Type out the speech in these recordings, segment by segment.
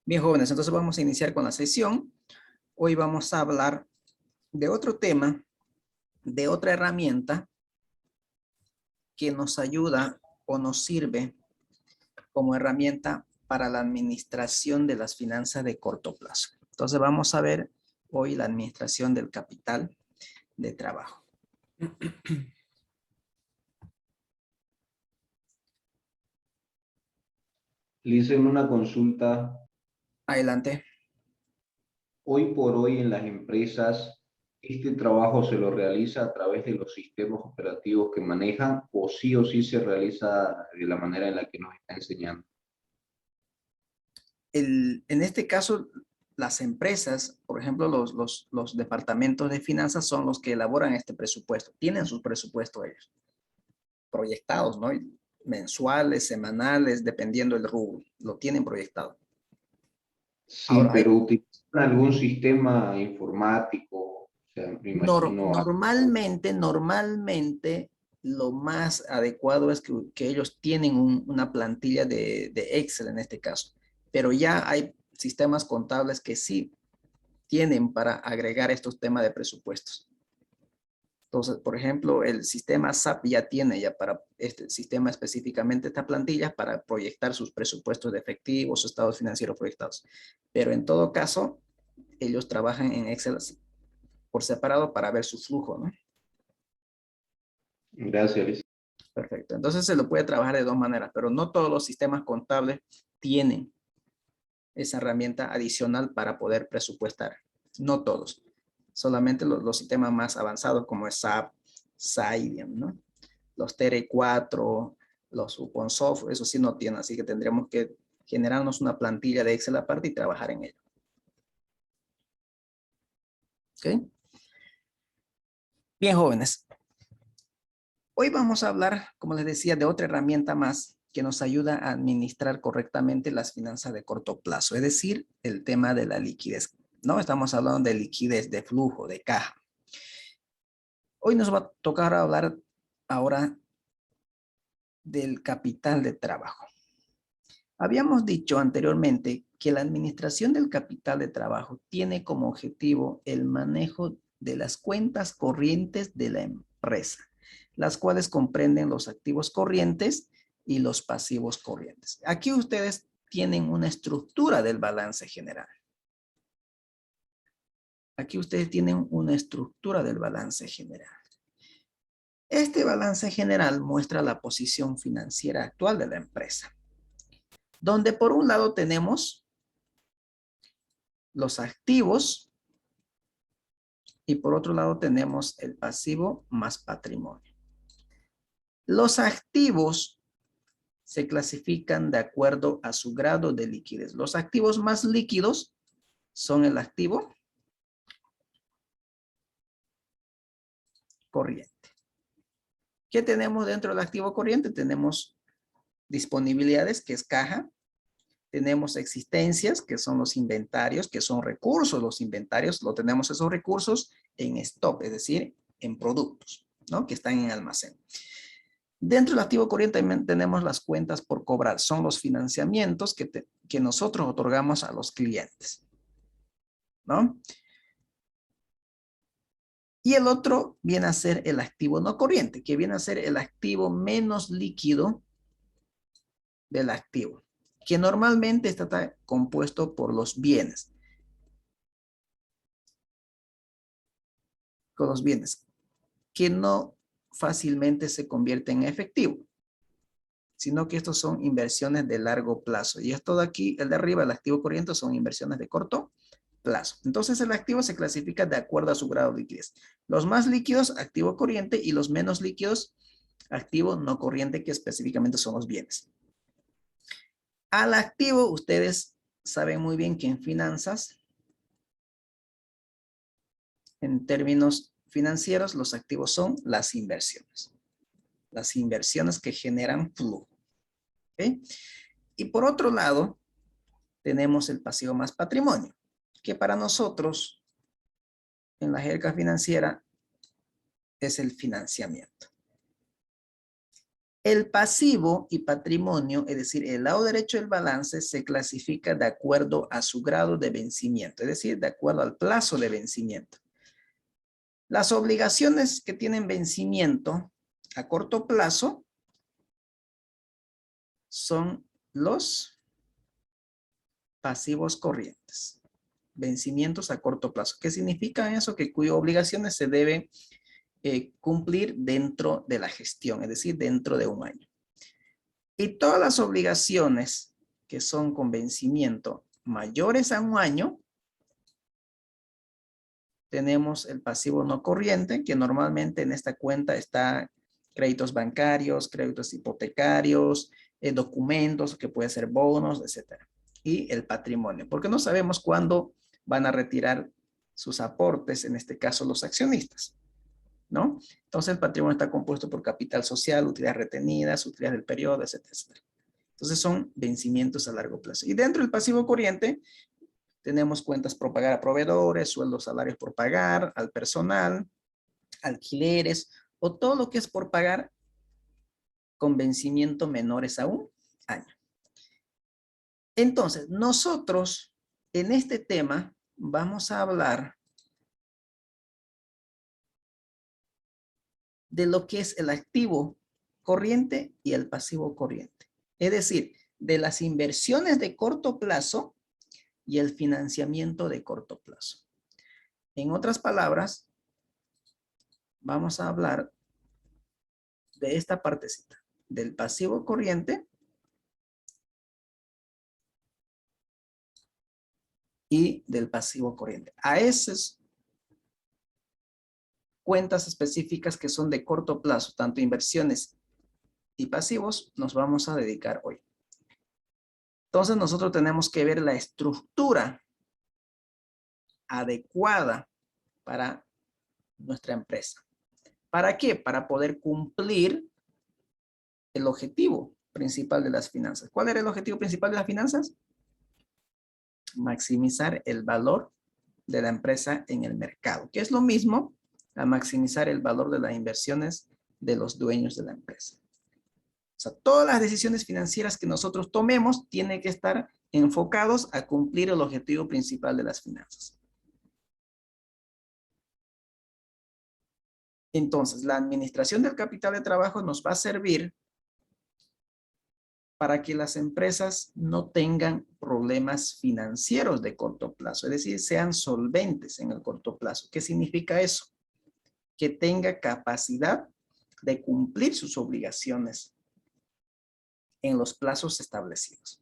Bien, jóvenes, entonces vamos a iniciar con la sesión. Hoy vamos a hablar de otro tema, de otra herramienta que nos ayuda o nos sirve como herramienta para la administración de las finanzas de corto plazo. Entonces vamos a ver hoy la administración del capital de trabajo. Le hice una consulta. Adelante. Hoy por hoy en las empresas, este trabajo se lo realiza a través de los sistemas operativos que manejan o sí se realiza de la manera en la que nos está enseñando. En este caso, las empresas, por ejemplo, los departamentos de finanzas son los que elaboran este presupuesto. Tienen sus presupuestos ellos, proyectados, ¿no? Mensuales, semanales, dependiendo del rubro, lo tienen proyectado. Sí, Ahora, pero utilizan algún sistema informático, o sea, me imagino. normalmente, lo más adecuado es que ellos tienen una plantilla de Excel en este caso, pero ya hay sistemas contables que sí tienen para agregar estos temas de presupuestos. Entonces, por ejemplo, el sistema SAP ya tiene ya para este sistema específicamente esta plantilla para proyectar sus presupuestos de efectivos, sus estados financieros proyectados. Pero en todo caso, ellos trabajan en Excel por separado para ver su flujo, ¿no? Gracias, Liz. Perfecto. Entonces se lo puede trabajar de dos maneras, pero no todos los sistemas contables tienen esa herramienta adicional para poder presupuestar. No todos. Solamente los sistemas más avanzados como es SAP, Saidian, ¿no? Los TR4, los UponSoft, eso sí no tienen, así que tendríamos que generarnos una plantilla de Excel aparte y trabajar en ello. ¿Ok? Bien, jóvenes. Hoy vamos a hablar, como les decía, de otra herramienta más que nos ayuda a administrar correctamente las finanzas de corto plazo, es decir, el tema de la liquidez. No estamos hablando de liquidez, de flujo, de caja. Hoy nos va a tocar hablar ahora del capital de trabajo. Habíamos dicho anteriormente que la administración del capital de trabajo tiene como objetivo el manejo de las cuentas corrientes de la empresa, las cuales comprenden los activos corrientes y los pasivos corrientes. Aquí ustedes tienen una estructura del balance general. Aquí ustedes tienen una estructura del balance general. Este balance general muestra la posición financiera actual de la empresa, donde por un lado tenemos los activos y por otro lado tenemos el pasivo más patrimonio. Los activos se clasifican de acuerdo a su grado de liquidez. Los activos más líquidos son el activo corriente. ¿Qué tenemos dentro del activo corriente? Tenemos disponibilidades, que es caja. Tenemos existencias, que son los inventarios, que son recursos. Los inventarios, lo tenemos esos recursos en stock, es decir, en productos, ¿no? Que están en almacén. Dentro del activo corriente también tenemos las cuentas por cobrar. Son los financiamientos que nosotros otorgamos a los clientes, ¿no? Y el otro viene a ser el activo no corriente, que viene a ser el activo menos líquido del activo, que normalmente está compuesto por los bienes. Con los bienes que no fácilmente se convierten en efectivo, sino que estos son inversiones de largo plazo. Y esto de aquí, el de arriba, el activo corriente, son inversiones de corto plazo. Entonces el activo se clasifica de acuerdo a su grado de liquidez. Los más líquidos, activo corriente, y los menos líquidos, activo no corriente, que específicamente son los bienes. Al activo, ustedes saben muy bien que en finanzas, en términos financieros, los activos son las inversiones. Las inversiones que generan flujo. ¿Okay? Y por otro lado, tenemos el pasivo más patrimonio, que para nosotros, en la jerga financiera, es el financiamiento. El pasivo y patrimonio, es decir, el lado derecho del balance, se clasifica de acuerdo a su grado de vencimiento, es decir, de acuerdo al plazo de vencimiento. Las obligaciones que tienen vencimiento a corto plazo son los pasivos corrientes. Vencimientos a corto plazo. ¿Qué significa eso? Que cuyas obligaciones se deben cumplir dentro de la gestión, es decir, dentro de un año. Y todas las obligaciones que son con vencimiento mayores a un año, tenemos el pasivo no corriente, que normalmente en esta cuenta está créditos bancarios, créditos hipotecarios, documentos, que puede ser bonos, etc. Y el patrimonio, porque no sabemos cuándo van a retirar sus aportes, en este caso los accionistas, ¿no? Entonces el patrimonio está compuesto por capital social, utilidades retenidas, utilidades del periodo, etc., etc. Entonces son vencimientos a largo plazo. Y dentro del pasivo corriente tenemos cuentas por pagar a proveedores, sueldos, salarios por pagar al personal, alquileres o todo lo que es por pagar con vencimiento menores a un año. Entonces, nosotros en este tema vamos a hablar de lo que es el activo corriente y el pasivo corriente. Es decir, de las inversiones de corto plazo y el financiamiento de corto plazo. En otras palabras, vamos a hablar de esta partecita, del pasivo corriente y del pasivo corriente. A esas cuentas específicas que son de corto plazo, tanto inversiones y pasivos, nos vamos a dedicar hoy. Entonces nosotros tenemos que ver la estructura adecuada para nuestra empresa. ¿Para qué? Para poder cumplir el objetivo principal de las finanzas. ¿Cuál era el objetivo principal de las finanzas? Maximizar el valor de la empresa en el mercado, que es lo mismo a maximizar el valor de las inversiones de los dueños de la empresa. O sea, todas las decisiones financieras que nosotros tomemos tienen que estar enfocados a cumplir el objetivo principal de las finanzas. Entonces, la administración del capital de trabajo nos va a servir para que las empresas no tengan problemas financieros de corto plazo, es decir, sean solventes en el corto plazo. ¿Qué significa eso? Que tenga capacidad de cumplir sus obligaciones en los plazos establecidos.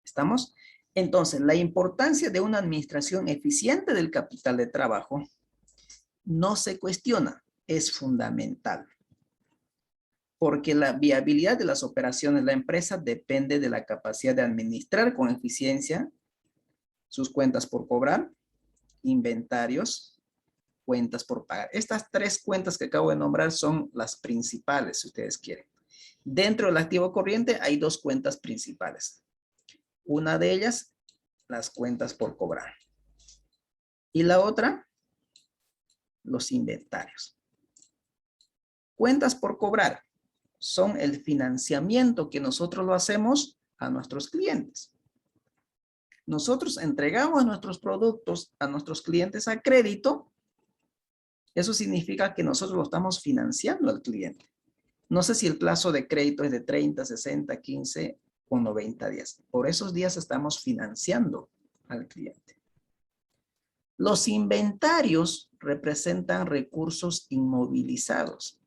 ¿Estamos? Entonces, la importancia de una administración eficiente del capital de trabajo no se cuestiona, es fundamental. Porque la viabilidad de las operaciones de la empresa depende de la capacidad de administrar con eficiencia sus cuentas por cobrar, inventarios, cuentas por pagar. Estas tres cuentas que acabo de nombrar son las principales, si ustedes quieren. Dentro del activo corriente hay dos cuentas principales. Una de ellas, las cuentas por cobrar. Y la otra, los inventarios. Cuentas por cobrar son el financiamiento que nosotros lo hacemos a nuestros clientes. Nosotros entregamos nuestros productos a nuestros clientes a crédito. Eso significa que nosotros lo estamos financiando al cliente. No sé si el plazo de crédito es de 30, 60, 15 o 90 días. Por esos días estamos financiando al cliente. Los inventarios representan recursos inmovilizados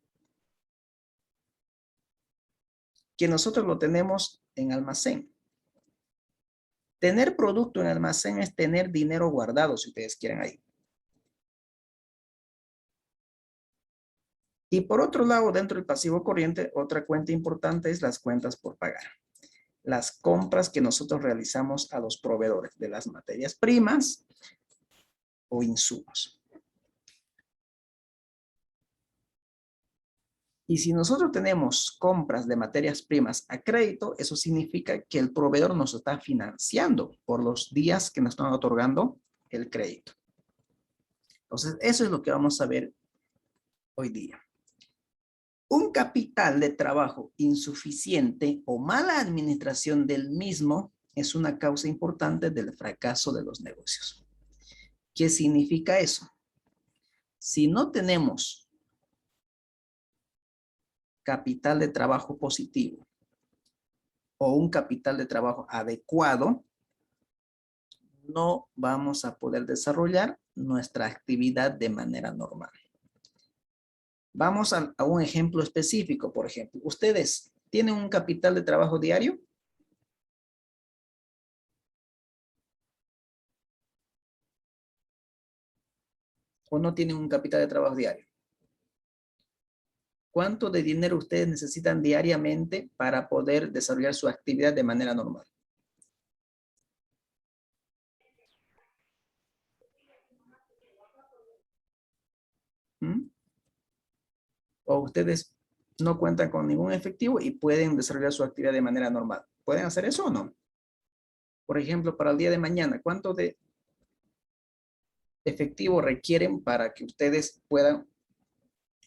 que nosotros lo tenemos en almacén. Tener producto en almacén es tener dinero guardado, si ustedes quieren ahí. Y por otro lado, dentro del pasivo corriente, otra cuenta importante es las cuentas por pagar. Las compras que nosotros realizamos a los proveedores de las materias primas o insumos. Y si nosotros tenemos compras de materias primas a crédito, eso significa que el proveedor nos está financiando por los días que nos están otorgando el crédito. Entonces, eso es lo que vamos a ver hoy día. Un capital de trabajo insuficiente o mala administración del mismo es una causa importante del fracaso de los negocios. ¿Qué significa eso? Si no tenemos capital de trabajo positivo o un capital de trabajo adecuado, no vamos a poder desarrollar nuestra actividad de manera normal. Vamos a un ejemplo específico, por ejemplo. ¿Ustedes tienen un capital de trabajo diario? ¿O no tienen un capital de trabajo diario? ¿Cuánto de dinero ustedes necesitan diariamente para poder desarrollar su actividad de manera normal? ¿Mm? ¿O ustedes no cuentan con ningún efectivo y pueden desarrollar su actividad de manera normal? ¿Pueden hacer eso o no? Por ejemplo, para el día de mañana, ¿cuánto de efectivo requieren para que ustedes puedan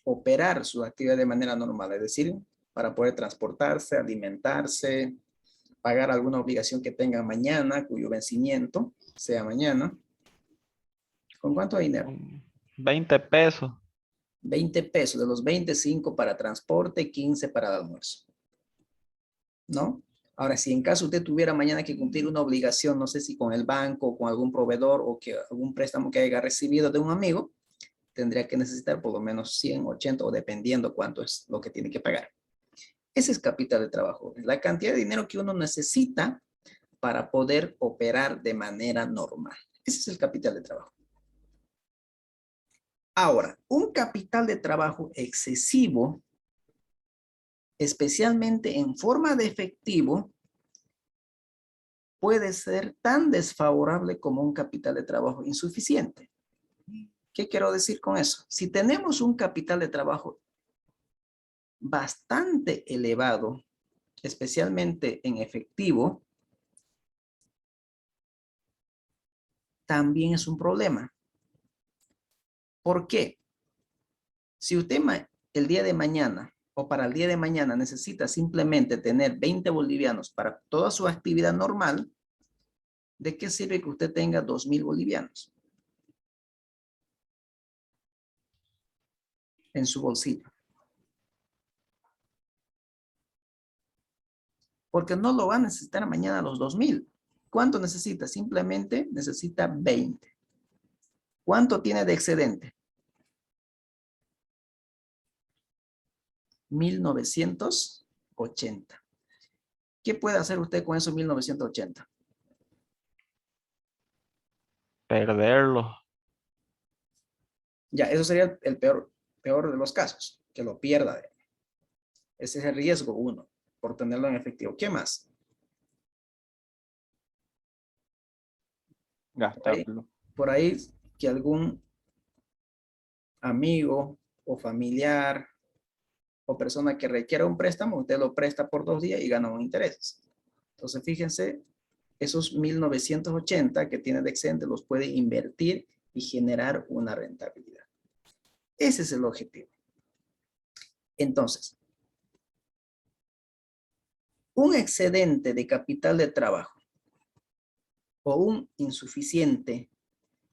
operar su actividad de manera normal? Es decir, para poder transportarse, alimentarse, pagar alguna obligación que tengan mañana, cuyo vencimiento sea mañana. ¿Con cuánto dinero? 20 pesos. 20 pesos, de los 25 para transporte, 15 para el almuerzo. ¿No? Ahora, si en caso usted tuviera mañana que cumplir una obligación, no sé si con el banco, con algún proveedor o que algún préstamo que haya recibido de un amigo, tendría que necesitar por lo menos 100, 80 o dependiendo cuánto es lo que tiene que pagar. Ese es capital de trabajo, la cantidad de dinero que uno necesita para poder operar de manera normal. Ese es el capital de trabajo. Ahora, un capital de trabajo excesivo, especialmente en forma de efectivo, puede ser tan desfavorable como un capital de trabajo insuficiente. ¿Qué quiero decir con eso? Si tenemos un capital de trabajo bastante elevado, especialmente en efectivo, también es un problema. ¿Por qué? Si usted el día de mañana o para el día de mañana necesita simplemente tener 20 bolivianos para toda su actividad normal, ¿de qué sirve que usted tenga 2,000 bolivianos en su bolsillo? Porque no lo va a necesitar mañana los 2,000. ¿Cuánto necesita? Simplemente necesita 20. ¿Cuánto tiene de excedente? 1980. ¿Qué puede hacer usted con esos 1980? Perderlo. Ya, eso sería el peor de los casos, que lo pierda. Ese es el riesgo uno, por tenerlo en efectivo. ¿Qué más? Gastarlo. Por ahí que algún amigo o familiar o persona que requiera un préstamo, usted lo presta por 2 días y gana un interés. Entonces, fíjense, esos 1980 que tiene de excedente los puede invertir y generar una rentabilidad. Ese es el objetivo. Entonces, un excedente de capital de trabajo o un insuficiente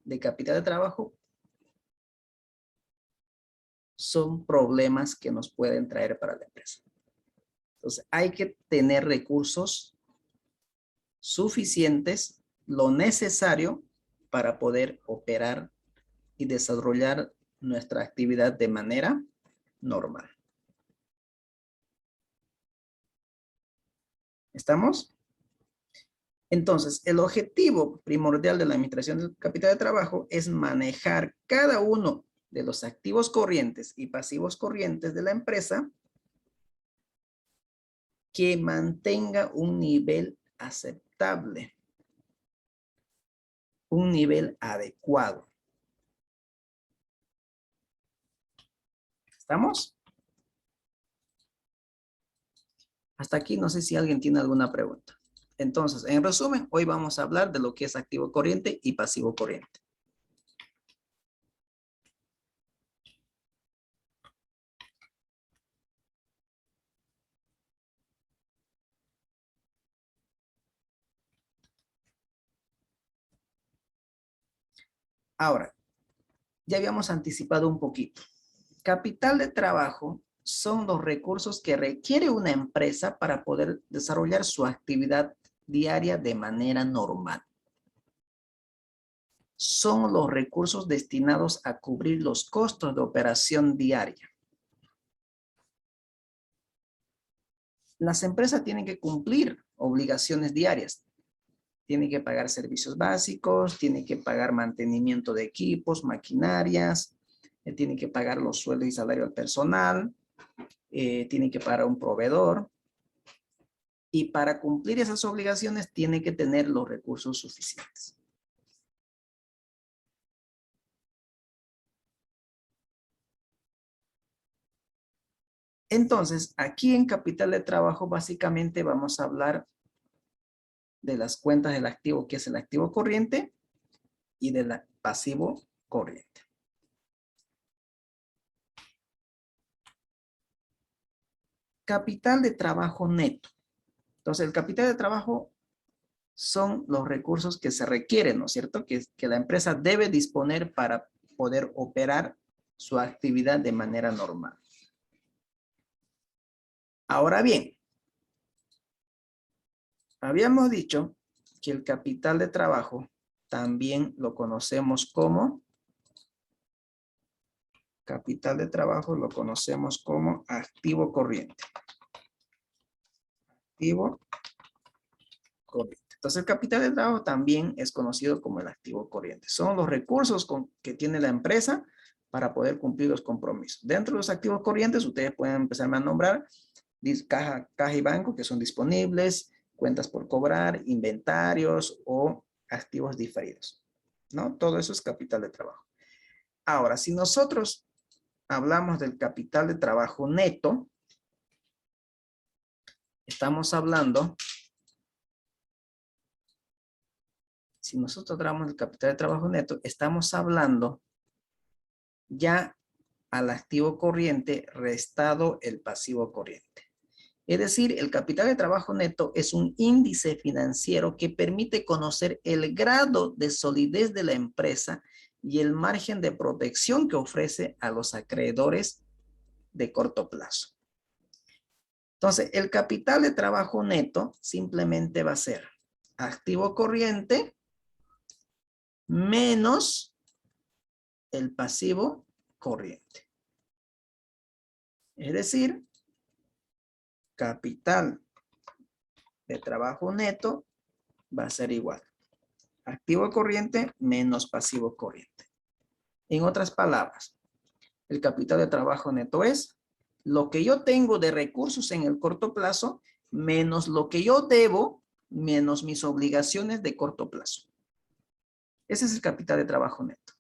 de capital de trabajo son problemas que nos pueden traer para la empresa. Entonces, hay que tener recursos suficientes, lo necesario para poder operar y desarrollar nuestra actividad de manera normal. ¿Estamos? Entonces, el objetivo primordial de la administración del capital de trabajo es manejar cada uno de los activos corrientes y pasivos corrientes de la empresa que mantenga un nivel aceptable, un nivel adecuado. ¿Estamos? Hasta aquí no sé si alguien tiene alguna pregunta. Entonces, en resumen, hoy vamos a hablar de lo que es activo corriente y pasivo corriente. Ahora, ya habíamos anticipado un poquito. Capital de trabajo son los recursos que requiere una empresa para poder desarrollar su actividad diaria de manera normal. Son los recursos destinados a cubrir los costos de operación diaria. Las empresas tienen que cumplir obligaciones diarias. Tienen que pagar servicios básicos, tienen que pagar mantenimiento de equipos, maquinarias, tienen que pagar los sueldos y salario al personal, tienen que pagar a un proveedor. Y para cumplir esas obligaciones tienen que tener los recursos suficientes. Entonces, aquí en capital de trabajo básicamente vamos a hablar de las cuentas del activo, que es el activo corriente, y del pasivo corriente. Capital de trabajo neto. Entonces, el capital de trabajo son los recursos que se requieren, ¿no es cierto? Que la empresa debe disponer para poder operar su actividad de manera normal. Ahora bien, habíamos dicho que el capital de trabajo también lo conocemos como capital de trabajo, lo conocemos como activo corriente. Activo corriente. Entonces, el capital de trabajo también es conocido como el activo corriente. Son los recursos que tiene la empresa para poder cumplir los compromisos. Dentro de los activos corrientes, ustedes pueden empezar a nombrar caja y banco que son disponibles, cuentas por cobrar, inventarios o activos diferidos, ¿no? Todo eso es capital de trabajo. Ahora, si nosotros hablamos del capital de trabajo neto, estamos hablando, si nosotros hablamos del capital de trabajo neto, estamos hablando ya al activo corriente restado el pasivo corriente. Es decir, el capital de trabajo neto es un índice financiero que permite conocer el grado de solidez de la empresa y el margen de protección que ofrece a los acreedores de corto plazo. Entonces, el capital de trabajo neto simplemente va a ser activo corriente menos el pasivo corriente. Es decir, capital de trabajo neto va a ser igual. Activo corriente menos pasivo corriente. En otras palabras, el capital de trabajo neto es lo que yo tengo de recursos en el corto plazo menos lo que yo debo menos mis obligaciones de corto plazo. Ese es el capital de trabajo neto.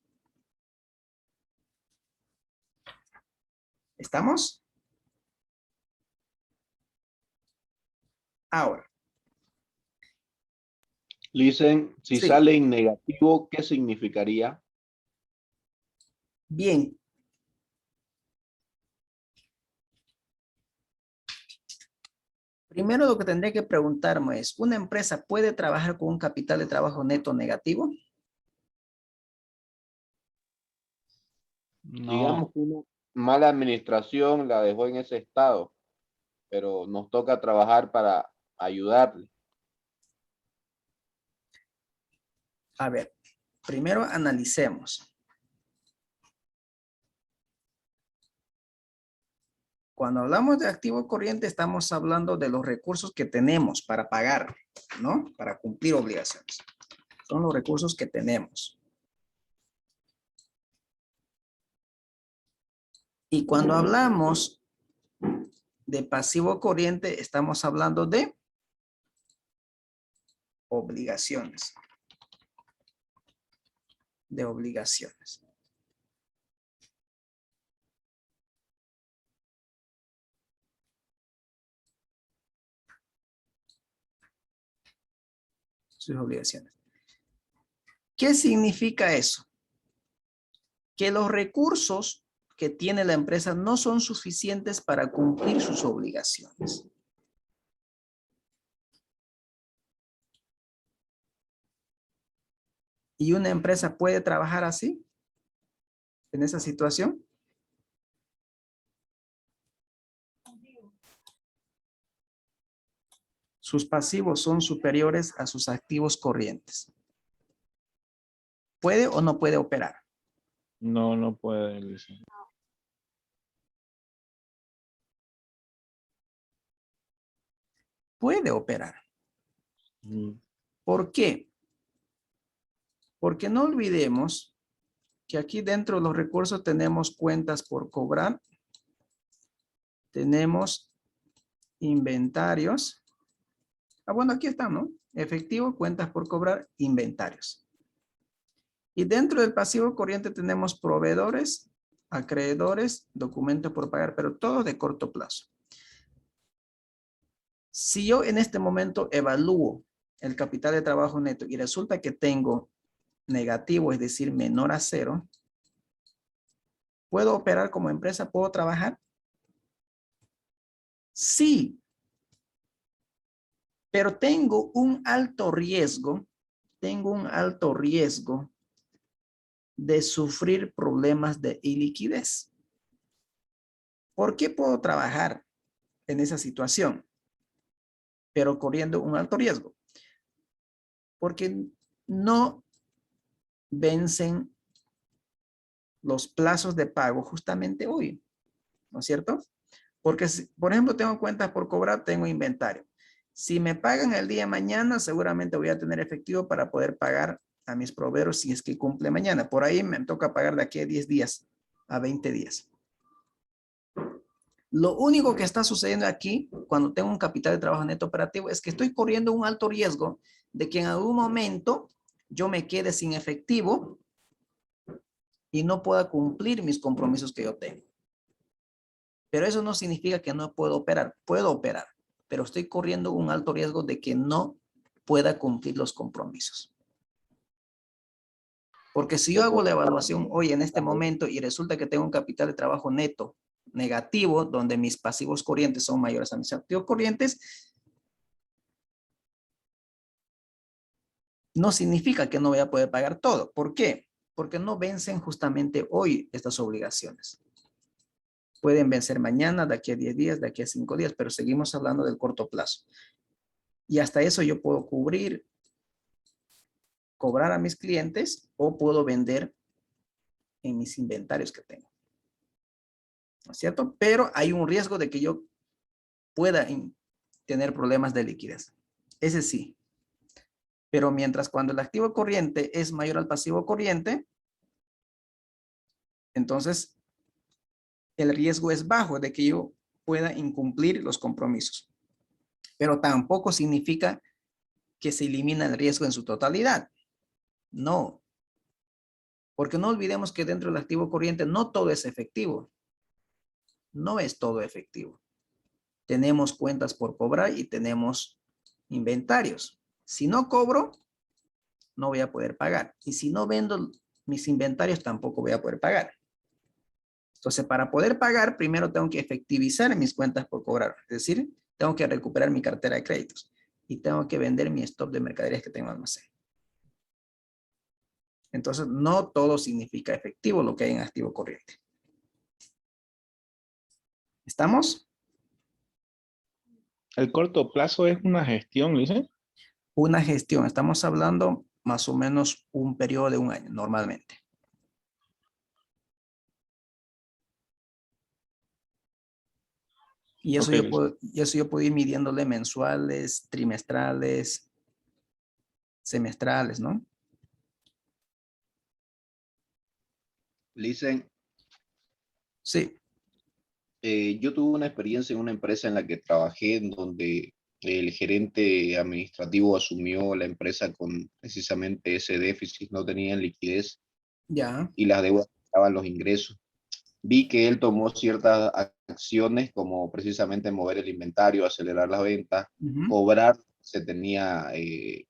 ¿Estamos? Ahora. Listen, si Sí. sale en negativo, ¿qué significaría? Bien. Primero lo que tendría que preguntarme es, ¿una empresa puede trabajar con un capital de trabajo neto negativo? No, Digamos que una mala administración la dejó en ese estado, pero nos toca trabajar para ayudarle. A ver, primero analicemos. Cuando hablamos de activo corriente, estamos hablando de los recursos que tenemos para pagar, ¿no? Para cumplir obligaciones. Son los recursos que tenemos. Y cuando hablamos de pasivo corriente, estamos hablando de obligaciones. De obligaciones. Sus obligaciones. ¿Qué significa eso? Que los recursos que tiene la empresa no son suficientes para cumplir sus obligaciones. ¿Y una empresa puede trabajar así? ¿En esa situación? Sus pasivos son superiores a sus activos corrientes. ¿Puede o no puede operar? No, no puede, licenciado. Puede operar. Mm, ¿Por qué? Porque no olvidemos que aquí dentro de los recursos tenemos cuentas por cobrar, tenemos inventarios. Bueno, aquí están, ¿no? Efectivo, cuentas por cobrar, inventarios. Y dentro del pasivo corriente tenemos proveedores, acreedores, documentos por pagar, pero todo de corto plazo. Si yo en este momento evalúo el capital de trabajo neto y resulta que tengo negativo, es decir, menor a cero, ¿puedo operar como empresa? ¿Puedo trabajar? Sí, pero tengo un alto riesgo de sufrir problemas de iliquidez. ¿Por qué puedo trabajar en esa situación, pero corriendo un alto riesgo? Porque no vencen los plazos de pago justamente hoy, ¿no es cierto? Porque, por ejemplo, tengo cuentas por cobrar, tengo inventario. Si me pagan el día de mañana, seguramente voy a tener efectivo para poder pagar a mis proveedores si es que cumple mañana. Por ahí me toca pagar de aquí a 10 días, a 20 días. Lo único que está sucediendo aquí, cuando tengo un capital de trabajo neto operativo, es que estoy corriendo un alto riesgo de que en algún momento yo me quede sin efectivo y no pueda cumplir mis compromisos que yo tengo. Pero eso no significa que no puedo operar. Puedo operar, pero estoy corriendo un alto riesgo de que no pueda cumplir los compromisos. Porque si yo hago la evaluación hoy en este momento y resulta que tengo un capital de trabajo neto negativo, donde mis pasivos corrientes son mayores a mis activos corrientes, no significa que no voy a poder pagar todo. ¿Por qué? Porque no vencen justamente hoy estas obligaciones. Pueden vencer mañana, de aquí a 10 días, de aquí a 5 días, pero seguimos hablando del corto plazo. Y hasta eso yo puedo cubrir, cobrar a mis clientes o puedo vender en mis inventarios que tengo. ¿No es cierto? Pero hay un riesgo de que yo pueda tener problemas de liquidez. Ese sí. Pero mientras cuando el activo corriente es mayor al pasivo corriente, entonces el riesgo es bajo de que yo pueda incumplir los compromisos. Pero tampoco significa que se elimina el riesgo en su totalidad. No. Porque no olvidemos que dentro del activo corriente no todo es efectivo. No es todo efectivo. Tenemos cuentas por cobrar y tenemos inventarios. Si no cobro, no voy a poder pagar. Y si no vendo mis inventarios, tampoco voy a poder pagar. Entonces, para poder pagar, primero tengo que efectivizar mis cuentas por cobrar. Es decir, tengo que recuperar mi cartera de créditos y tengo que vender mi stock de mercaderías que tengo en almacén. Entonces, no todo significa efectivo lo que hay en activo corriente. ¿Estamos? El corto plazo es una gestión, licenciado. Una gestión. Estamos hablando más o menos un periodo de un año, normalmente. Y eso, Ok, yo puedo ir midiéndole mensuales, trimestrales, semestrales, ¿no? Licen, Sí, yo tuve una experiencia en una empresa en la que trabajé, en donde el gerente administrativo asumió la empresa con precisamente ese déficit, no tenían liquidez ya. y las deudas estaban los ingresos. Vi que él tomó ciertas acciones como precisamente mover el inventario, acelerar las ventas, Ujú. cobrar, se tenía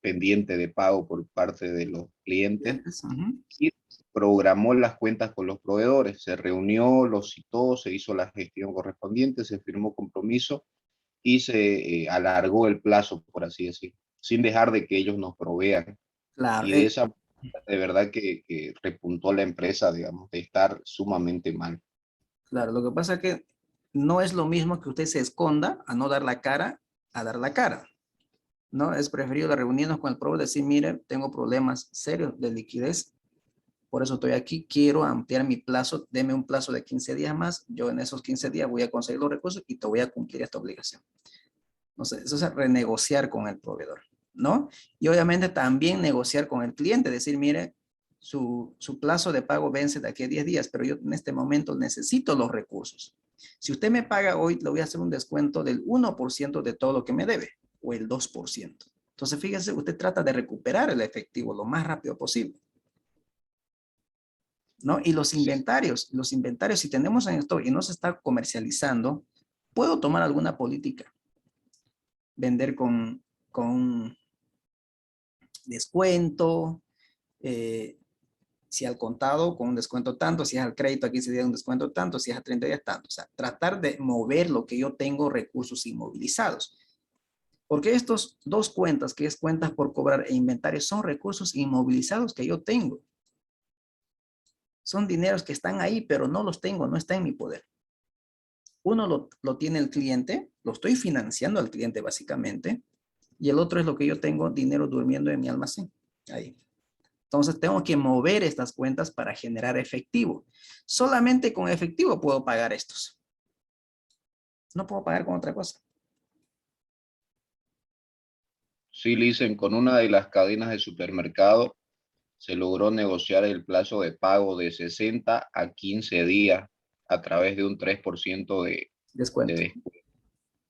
pendiente de pago por parte de los clientes Clientes, ujú. y programó las cuentas con los proveedores, se reunió, los citó, se hizo la gestión correspondiente, se firmó compromiso y se alargó el plazo, por así decir, sin dejar de que ellos nos provean. Claro, Y de esa De verdad que repuntó la empresa, digamos, de estar sumamente mal. Claro, lo que pasa es que no es lo mismo que usted se esconda a no dar la cara, a dar la cara, ¿no? Es preferible reunirnos con el proveedor y decir, mire, tengo problemas serios de liquidez, por eso estoy aquí, quiero ampliar mi plazo, deme un plazo de 15 días más, yo en esos 15 días voy a conseguir los recursos y te voy a cumplir esta obligación. No sé, eso es renegociar con el proveedor, ¿no? Y obviamente también negociar con el cliente, decir, mire, su plazo de pago vence de aquí a 10 días, pero yo en este momento necesito los recursos. Si usted me paga hoy, le voy a hacer un descuento del 1% de todo lo que me debe, o el 2%. Entonces, fíjese, usted trata de recuperar el efectivo lo más rápido posible, ¿no? Y los inventarios, si tenemos en esto y no se está comercializando, puedo tomar alguna política, vender con descuento, si al contado con un descuento tanto, si es al crédito a 15 días un descuento tanto, si es a 30 días tanto. O sea, tratar de mover lo que yo tengo recursos inmovilizados. Porque estos dos cuentas, que es cuentas por cobrar e inventario, son recursos inmovilizados que yo tengo. Son dineros que están ahí, pero no los tengo, no está en mi poder. Uno lo tiene el cliente, lo estoy financiando al cliente básicamente, y el otro es lo que yo tengo, dinero durmiendo en mi almacén. Ahí. Entonces tengo que mover estas cuentas para generar efectivo. Solamente con efectivo puedo pagar estos. No puedo pagar con otra cosa. Sí, Licen, con una de las cadenas de supermercado se logró negociar el plazo de pago de 60 a 15 días a través de un 3% de Descuento. descuento,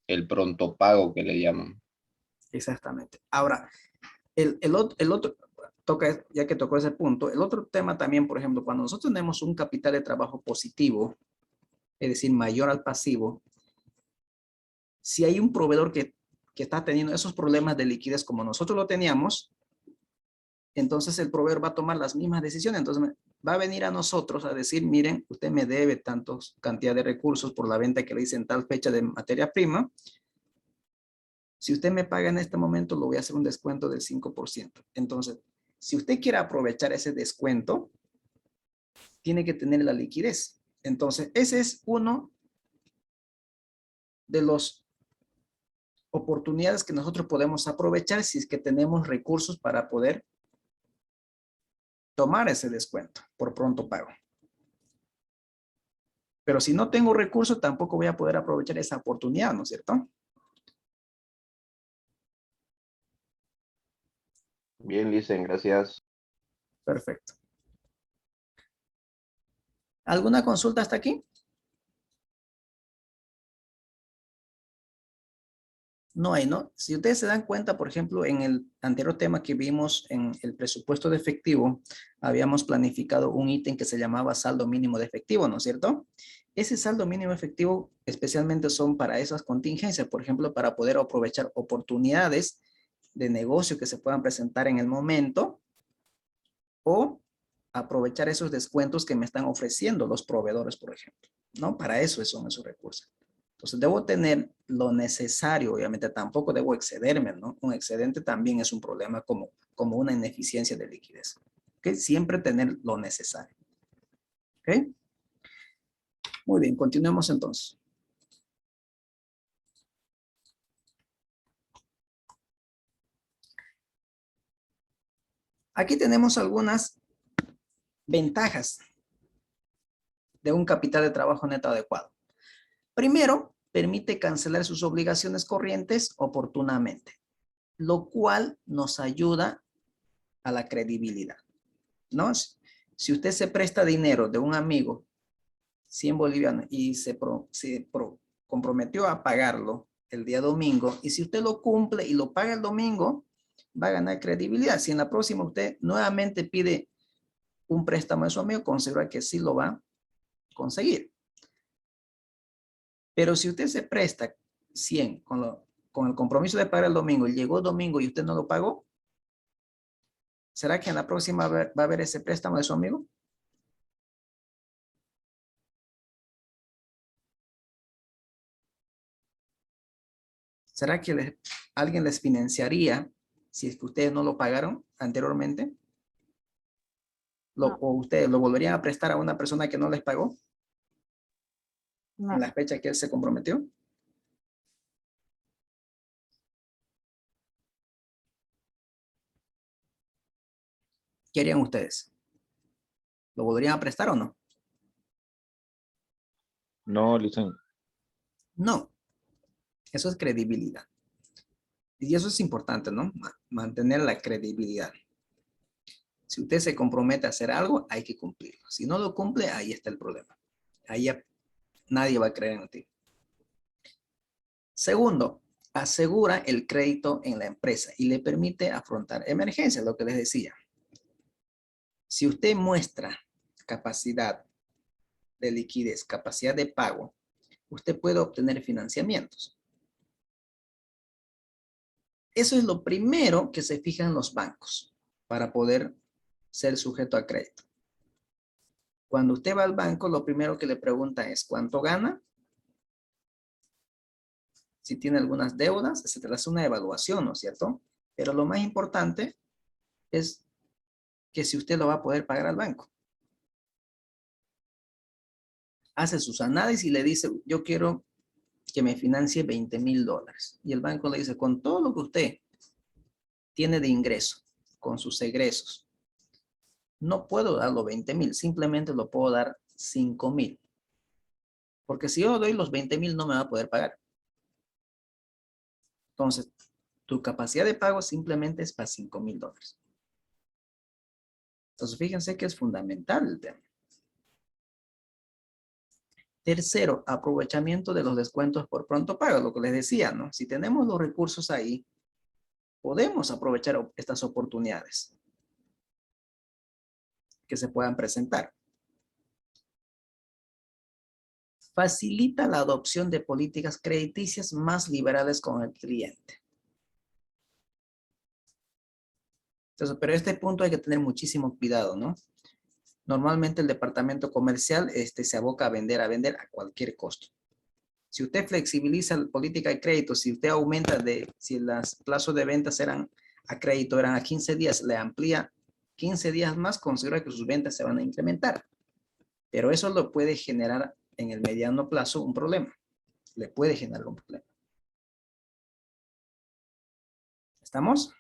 el pronto pago que le llaman. Exactamente. Ahora, el otro, toca, ya que tocó ese punto, el otro tema también, por ejemplo, cuando nosotros tenemos un capital de trabajo positivo, es decir, mayor al pasivo, si hay un proveedor que está teniendo esos problemas de liquidez como nosotros lo teníamos, entonces el proveedor va a tomar las mismas decisiones. Entonces va a venir a nosotros a decir, miren, usted me debe tantos cantidad de recursos por la venta que le hice en tal fecha de materia prima. Si usted me paga en este momento, lo voy a hacer un descuento del 5%. Entonces, si usted quiere aprovechar ese descuento, tiene que tener la liquidez. Entonces, ese es uno de los oportunidades que nosotros podemos aprovechar si es que tenemos recursos para poder tomar ese descuento por pronto pago. Pero si no tengo recursos, tampoco voy a poder aprovechar esa oportunidad, ¿no es cierto? Bien, Licen, gracias. Perfecto. ¿Alguna consulta hasta aquí? No hay, ¿no? Si ustedes se dan cuenta, por ejemplo, en el anterior tema que vimos en el presupuesto de efectivo, habíamos planificado un ítem que se llamaba saldo mínimo de efectivo, ¿no es cierto? Ese saldo mínimo efectivo especialmente son para esas contingencias, por ejemplo, para poder aprovechar oportunidades de negocio que se puedan presentar en el momento o aprovechar esos descuentos que me están ofreciendo los proveedores, por ejemplo, ¿no? Para eso son esos recursos. Entonces, debo tener lo necesario, obviamente tampoco debo excederme, ¿no? Un excedente también es un problema como una ineficiencia de liquidez. ¿Ok? Siempre tener lo necesario. ¿Ok? Muy bien, continuemos entonces. Aquí tenemos algunas ventajas de un capital de trabajo neto adecuado. Primero, permite cancelar sus obligaciones corrientes oportunamente, lo cual nos ayuda a la credibilidad, ¿no? Si usted se presta dinero de un amigo, 100 bolivianos, y comprometió a pagarlo el día domingo, y si usted lo cumple y lo paga el domingo, va a ganar credibilidad. Si en la próxima usted nuevamente pide un préstamo de su amigo, considera que sí lo va a conseguir. Pero si usted se presta 100 con el compromiso de pagar el domingo, y llegó el domingo y usted no lo pagó, ¿será que en la próxima va a haber ese préstamo de su amigo? ¿Será que alguien les financiaría si es que ustedes no lo pagaron anteriormente? No. ¿O ustedes lo volverían a prestar a una persona que no les pagó No. en la fecha que él se comprometió? ¿Qué harían ustedes? ¿Lo volverían a prestar o no? No, listen. No. Eso es credibilidad. Y eso es importante, ¿no? Mantener la credibilidad. Si usted se compromete a hacer algo, hay que cumplirlo. Si no lo cumple, ahí está el problema. Ahí ya nadie va a creer en ti. Segundo, asegura el crédito en la empresa y le permite afrontar emergencias, lo que les decía. Si usted muestra capacidad de liquidez, capacidad de pago, usted puede obtener financiamientos. Eso es lo primero que se fijan los bancos para poder ser sujeto a crédito. Cuando usted va al banco, lo primero que le pregunta es ¿cuánto gana? Si tiene algunas deudas, se te hace una evaluación, ¿no es cierto? Pero lo más importante es que si usted lo va a poder pagar al banco. Hace sus análisis y le dice, yo quiero que me financie $20,000. Y el banco le dice, con todo lo que usted tiene de ingreso, con sus egresos, no puedo darlo 20,000, simplemente lo puedo dar 5,000. Porque si yo doy los 20,000 no me va a poder pagar. Entonces, tu capacidad de pago simplemente es para $5,000. Entonces, fíjense que es fundamental el tema. Tercero, aprovechamiento de los descuentos por pronto pago, lo que les decía, ¿no? Si tenemos los recursos ahí, podemos aprovechar estas oportunidades que se puedan presentar. Facilita la adopción de políticas crediticias más liberales con el cliente. Entonces, pero este punto hay que tener muchísimo cuidado, ¿no? Normalmente el departamento comercial se aboca a vender a cualquier costo. Si usted flexibiliza la política de crédito, si usted aumenta si los plazos de ventas eran a crédito, eran a 15 días, le amplía 15 días más, considera que sus ventas se van a incrementar. Pero eso lo puede generar en el mediano plazo un problema. Le puede generar un problema. ¿Estamos?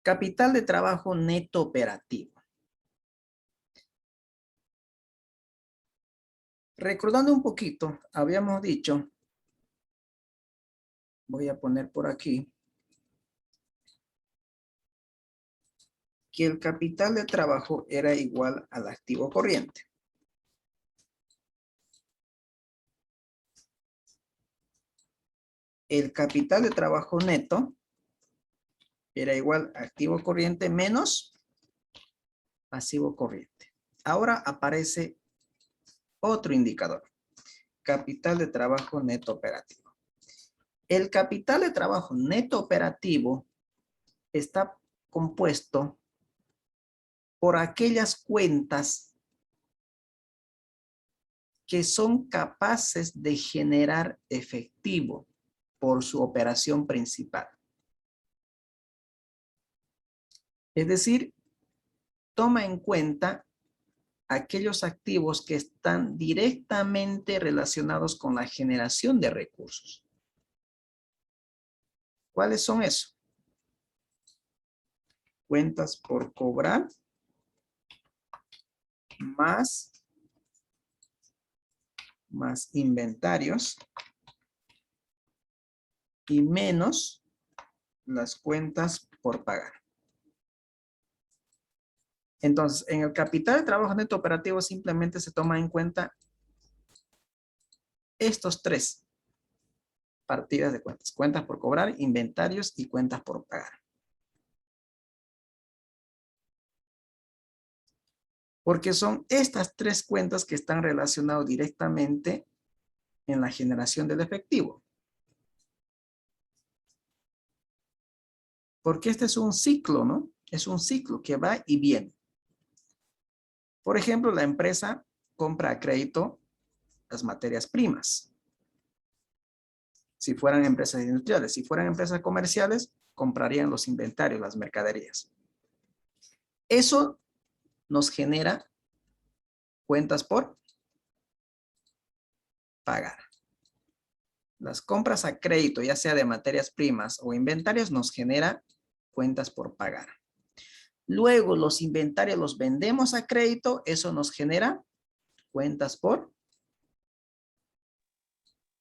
Capital de trabajo neto operativo. Recordando un poquito, habíamos dicho, voy a poner por aquí, que el capital de trabajo era igual al activo corriente. El capital de trabajo neto era igual a activo corriente menos pasivo corriente. Ahora aparece otro indicador. Capital de trabajo neto operativo. El capital de trabajo neto operativo está compuesto por aquellas cuentas que son capaces de generar efectivo por su operación principal. Es decir, toma en cuenta aquellos activos que están directamente relacionados con la generación de recursos. ¿Cuáles son esos? Cuentas por cobrar más inventarios y menos las cuentas por pagar. Entonces, en el capital de trabajo neto operativo simplemente se toma en cuenta estos tres partidas de cuentas. Cuentas por cobrar, inventarios y cuentas por pagar. Porque son estas tres cuentas que están relacionadas directamente en la generación del efectivo. Porque este es un ciclo, ¿no? Es un ciclo que va y viene. Por ejemplo, la empresa compra a crédito las materias primas. Si fueran empresas industriales. Si fueran empresas comerciales, comprarían los inventarios, las mercaderías. Eso nos genera cuentas por pagar. Las compras a crédito, ya sea de materias primas o inventarios, nos genera cuentas por pagar. Luego los inventarios los vendemos a crédito, eso nos genera cuentas por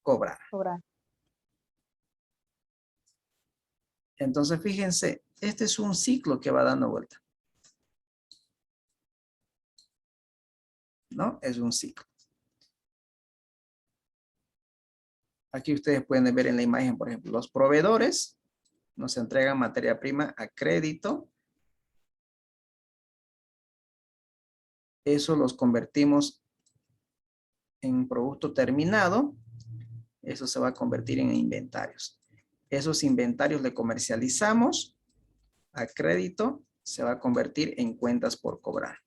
cobrar. Cobrar. Entonces, fíjense, este es un ciclo que va dando vuelta. ¿No? Es un ciclo. Aquí ustedes pueden ver en la imagen, por ejemplo, los proveedores nos entregan materia prima a crédito. Eso los convertimos en producto terminado. Eso se va a convertir en inventarios. Esos inventarios le comercializamos a crédito, se va a convertir en cuentas por cobrar.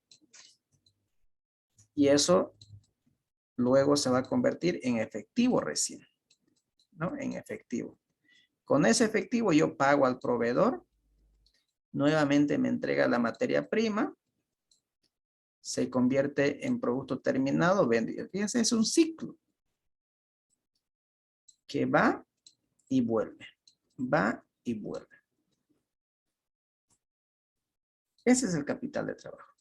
Y eso luego se va a convertir en efectivo recién, ¿no? En efectivo. Con ese efectivo yo pago al proveedor, nuevamente me entrega la materia prima, se convierte en producto terminado, vendido. Fíjense, es un ciclo que va y vuelve, va y vuelve. Ese es el capital de trabajo.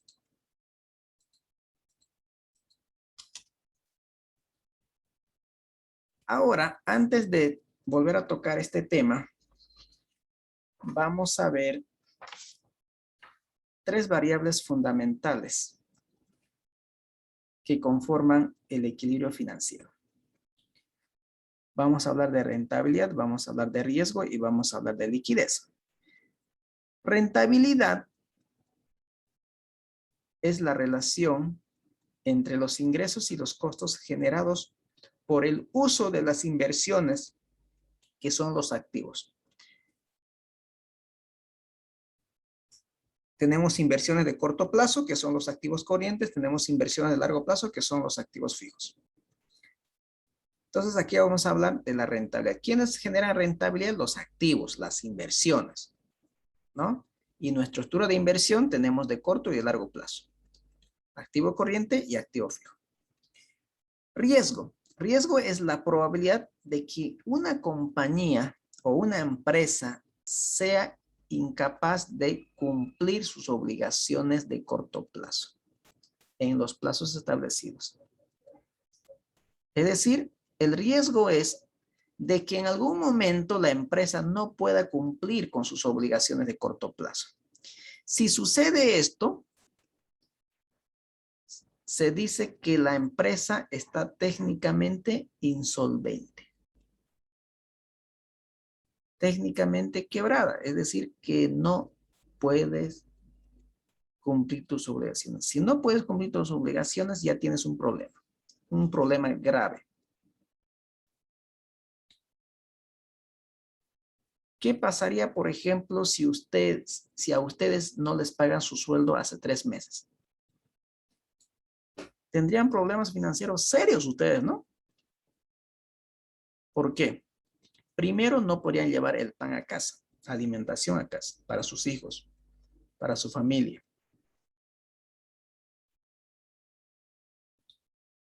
Ahora, antes de volver a tocar este tema, vamos a ver 3 variables fundamentales que conforman el equilibrio financiero. Vamos a hablar de rentabilidad, vamos a hablar de riesgo y vamos a hablar de liquidez. Rentabilidad es la relación entre los ingresos y los costos generados por el uso de las inversiones que son los activos. Tenemos inversiones de corto plazo, que son los activos corrientes. Tenemos inversiones de largo plazo, que son los activos fijos. Entonces, aquí vamos a hablar de la rentabilidad. ¿Quiénes generan rentabilidad? Los activos, las inversiones, ¿no? Y nuestra estructura de inversión tenemos de corto y de largo plazo. Activo corriente y activo fijo. Riesgo. Riesgo es la probabilidad de que una compañía o una empresa sea incapaz de cumplir sus obligaciones de corto plazo en los plazos establecidos. Es decir, el riesgo es de que en algún momento la empresa no pueda cumplir con sus obligaciones de corto plazo. Si sucede esto, se dice que la empresa está técnicamente insolvente. Técnicamente quebrada, es decir, que no puedes cumplir tus obligaciones. Si no puedes cumplir tus obligaciones, ya tienes un problema grave. ¿Qué pasaría, por ejemplo, si a ustedes no les pagan su sueldo hace 3 meses? Tendrían problemas financieros serios ustedes, ¿no? ¿Por qué? Primero, no podrían llevar el pan a casa, alimentación a casa, para sus hijos, para su familia.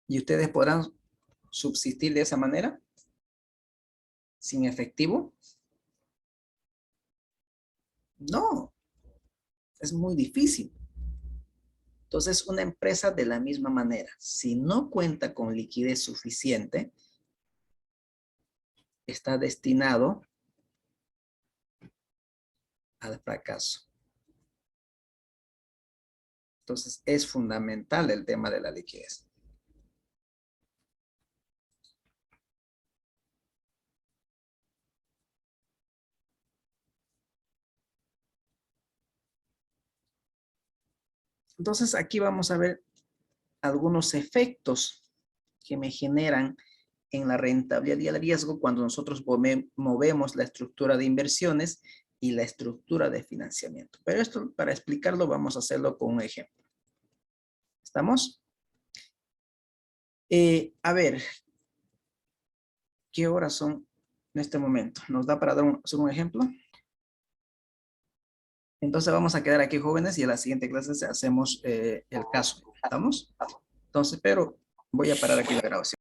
¿Y ustedes podrán subsistir de esa manera? ¿Sin efectivo? No, es muy difícil. Entonces, una empresa de la misma manera, si no cuenta con liquidez suficiente, está destinado al fracaso. Entonces, es fundamental el tema de la liquidez. Entonces, aquí vamos a ver algunos efectos que me generan en la rentabilidad y el riesgo cuando nosotros movemos la estructura de inversiones y la estructura de financiamiento. Pero esto, para explicarlo, vamos a hacerlo con un ejemplo. ¿Estamos? A ver, ¿qué horas son? en este momento. ¿Nos da para hacer un ejemplo? Entonces vamos a quedar aquí, jóvenes, y en la siguiente clase hacemos el caso. ¿Estamos? Entonces, pero voy a parar aquí la grabación.